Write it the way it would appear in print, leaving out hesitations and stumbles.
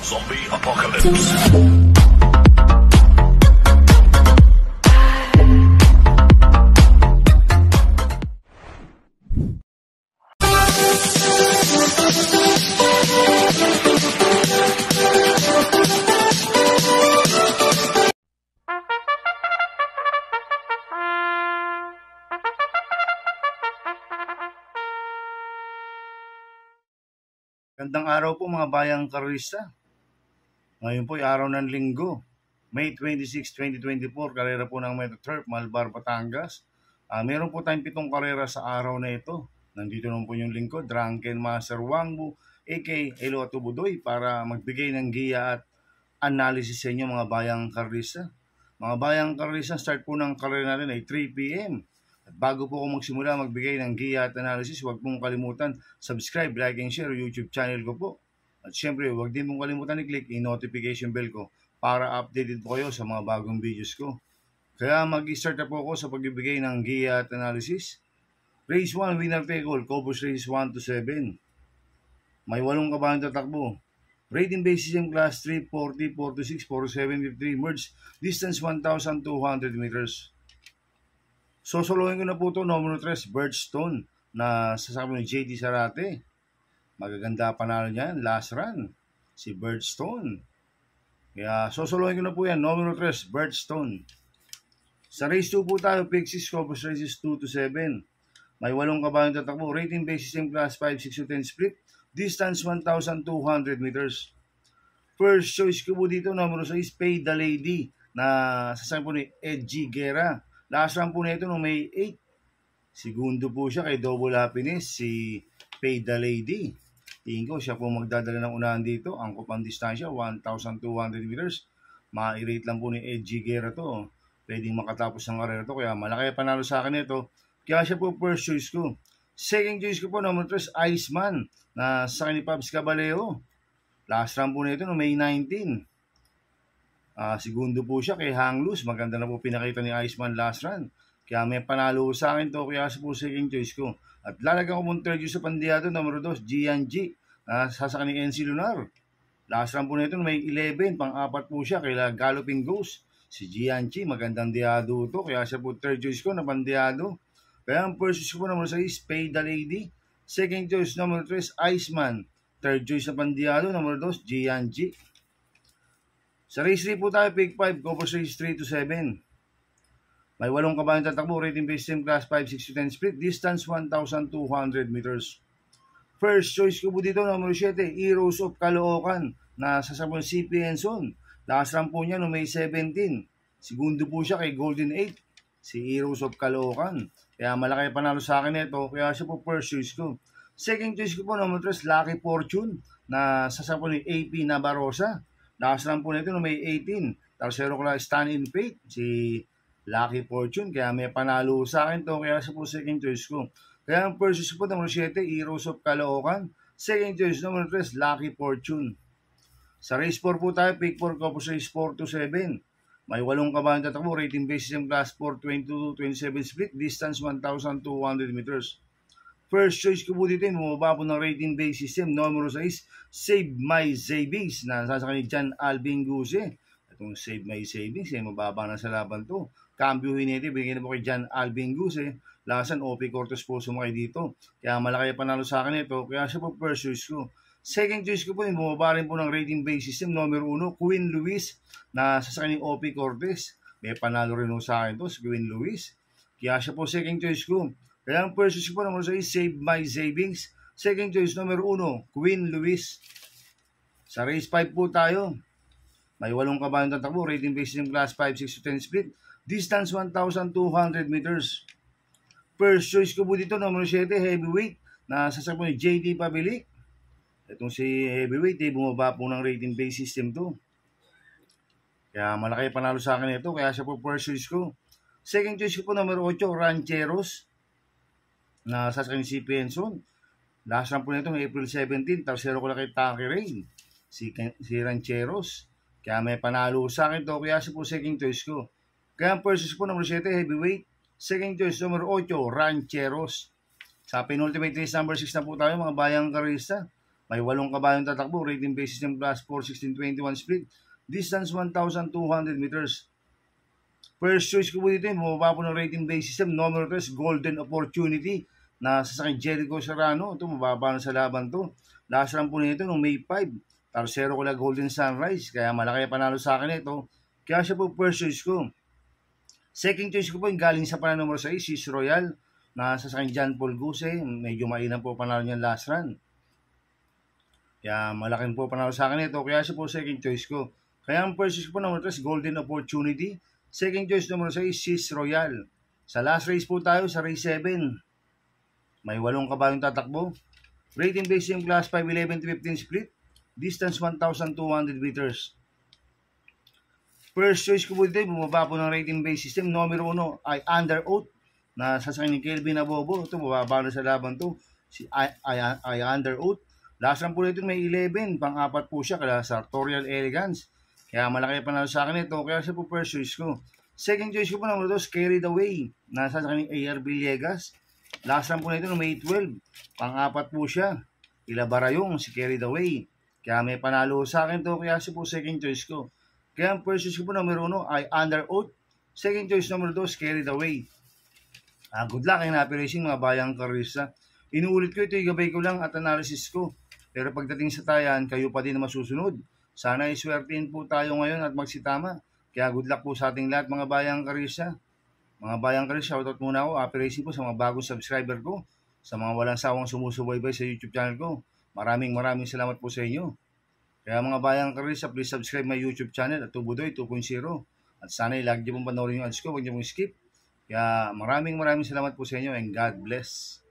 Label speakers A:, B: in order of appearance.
A: Zombie Apocalypse.
B: Gandang araw po mga bayang karista. Ngayon po ay araw ng linggo, May 26, 2024, karera po ng Metro Turf, Malbar, Batangas. Meron po tayong 7 karera sa araw na ito. Nandito naman po yung lingkod, Drunken Master Wangbu, aka Elo Atubudoy, para magbigay ng giya at analysis sa inyo mga bayang karista. Mga bayang karista, start po ng karera natin ay 3 p.m. At bago po ako magsimula magbigay ng giya at analysis, huwag pong kalimutan subscribe, like, and share YouTube channel ko po. At syempre, huwag din pong kalimutan i-click yung notification bell ko para updated po kayo sa mga bagong videos ko. Kaya mag-start na po ako sa pagbibigay ng giya at analysis. Race 1, winner take all, Cobos Race 1 to 7. May 8 kabalang tatakbo. Rating base system class 3, 40, 46, 47, 53, merge, distance 1,200 meters. Sosolohin ko na po ito, numero 3, Birdstone, na sasabi ni JD Sarate. Magaganda panalo niyan, last run, si Birdstone. Kaya sosolohin ko na po yan, numero 3, Birdstone. Sa race 2 po tayo, pick 6, Cobos Races 2 to 7. May 8 kabalang tatakbo, rating base system class 5, 6 to 10 split, distance 1,200 meters. First choice ko po dito, numero 6, Pay the Lady, na sasabi po ni Edgy Guerra. Last run po na ito noong May 8. Segundo po siya kay Double Happiness, si Pay the Lady. Tingin ko siya po magdadala ng unahan dito. Ang kupang distansya, 1,200 meters. Ma-rate lang po ni Edgy Guerra to. Pwedeng makatapos ng karera to. Kaya malaki panalo sa akin ito. Kaya siya po first choice ko. Second choice ko po, number 3, Iceman, na sa akin ni Pabs Caballero. Last run po na ito noong May 19. Segundo po siya kay Hang Loose. Maganda na po pinakita ni Iceman last run. Kaya may panalo sa akin to. Kaya siya po second choice ko. At lalagyan ko mong third choice sa pandiyado, numero 2, G&G. Sasaka ni NC Lunar. Last run po na ito may 11. Pang-apat po siya kay Galloping Ghost. Si G&G, magandang diyado to. Kaya siya po third choice ko na pandiyado. Kaya ang first choice ko po numero 6, Pay the Lady. Second choice, numero 3, Iceman. Third choice na pandiyado, numero 2, G&G. Sa race 3 po tayo, pick 5, Cobos Race 3 to 7. May 8 kabalang tatakbo, rating base system class 5, 6 to 10 split, distance 1,200 meters. First choice ko po dito, numero 7, Heroes of Caloocan, na sasabong CP Enson. Last run po niya no May 17. Segundo po siya kay Golden 8, si Heroes of Caloocan. Kaya malaki panalo sa akin ito, kaya siya po first choice ko. Second choice ko po, numero 3, Lucky Fortune, na sasabong ni AP Navarroza. Last run po nito no May 18. Tarsero ko lang Stand in Faith, si Lucky Fortune. Kaya may panalo sa akin to, kaya siya po second choice ko. Kaya ang first choice po, numero 7, Heroes of Caloocan. Second choice, numero 3, Lucky Fortune. Sa race 4 po tayo, pick 4, Cobos Race 4 to 7. May 8 kabalang tatakbo, rating base system class 4, 22-27 split, distance 1,200 meters. First choice ko po dito, bumaba po ng rating base system, numero 6, Save My Savings, na sasaka ni John Alvin Guse. Itong Save My Savings, mababa na sa laban to. Cambio Hinete, bigyan na po kay John Alvin Guse. Lasan, OP Cortes po sumakay dito. Kaya malaki panalo sa akin ito, kaya siya po first choice ko. Second choice ko po, bumaba rin po ng rating base system, numero 1, Queen Luis, na sasaka ni OP Cortes. May panalo rin po sa akin to, si Queen Luis. Kaya siya po second choice ko. Kaya ang first choice ko po, numero 6, Save My Savings. Second choice, numero 1, Queen Luis. Sa race 5 po tayo. May 8 kabalang tatakbo, rating base system class 5, 6 to 10 split. Distance 1,200 meters. First choice ko po dito, numero 7, Heavyweight, na sasakbo ni JD Pabilik. Itong si Heavyweight, bumaba po ng rating base system to. Kaya malaki panalo sa akin ito, kaya siya po first choice ko. Second choice ko po, numero 8, Rancheros, na sasakyan ni CP Enson. Last run po nito ng April 17, tarsero ko lang kay Taki Rain, si Rancheros. Kaya may panalo sa akin to, kaya siya po second choice ko. Kaya ang first choice po, numero 7, Heavyweight. Second choice, numero 8, Rancheros. Sa penultimate race number 6 na po tayo, mga bayang karista. May 8 kabayong tatakbo, rating base system plus 4, 16, 21 split, distance 1,200 meters. First choice ko po dito, bumaba po ng rating base system, numero 3, Golden Opportunity, na sasakyan Jericho Serrano. Ito, mababa na sa laban to. Last run po nito noong May 5, tarsero ko na Golden Sunrise, kaya malaki panalo sa akin ito. Kaya siya po first choice ko. Second choice ko po yung galing sa panalo numero 6, Sis Royal, na sasakyan John Paul Guse. Medyo mainam po panalo niya last run. Kaya malaking po panalo sa akin ito. Kaya siya po second choice ko. Kaya ang first choice ko po numero 3, Golden Opportunity. Second choice numero 6, Sis Royal. Sa last race po tayo, sa race 7. May 8 kabayong tatakbo. Rating base yung class 5, 11-15 split. Distance 1,200 meters. First choice ko po dito, bumaba po ng rating base system. Numero 1 ay Under Oath, na sasakyan ni Kelvin Abobo. Ito, bumaba na sa laban to. Si I Under Oath. Last run po nito may 11. Pang-apat po siya kaya Sartorial Elegance. Kaya malaki panalo sa akin ito. Kaya siya po first choice ko. Second choice ko po numero 2, Carried Away, na sasakyan ni AR Villegas. Last run po nito no May 12. Pang-apat po siya. Ilabarayong si Carried Away. Kaya may panalo sa akin to. Kaya siya po second choice ko. Kaya ang first choice ko po numero 1 ay Under Oath. Second choice numero 2, Carried Away. Good luck and happy racing mga bayang karista. Inuulit ko ito, gabay ko lang at analysis ko. Pero pagdating sa tayan, kayo pa din na masusunod. Sana iswertein po tayo ngayon at magsitama. Kaya good luck po sa ating lahat mga bayang karista. Mga bayang karista, shoutout muna ako. Happy racing po sa mga bagong subscriber ko. Sa mga walang sawang sumusubaybay sa YouTube channel ko. Maraming salamat po sa inyo. Kaya mga bayang karista, please subscribe my YouTube channel at Tubudoy 2.0. At sana ilagi niyo pong panoorin yung ads ko, huwag niyo pong skip. Kaya maraming salamat po sa inyo and God bless.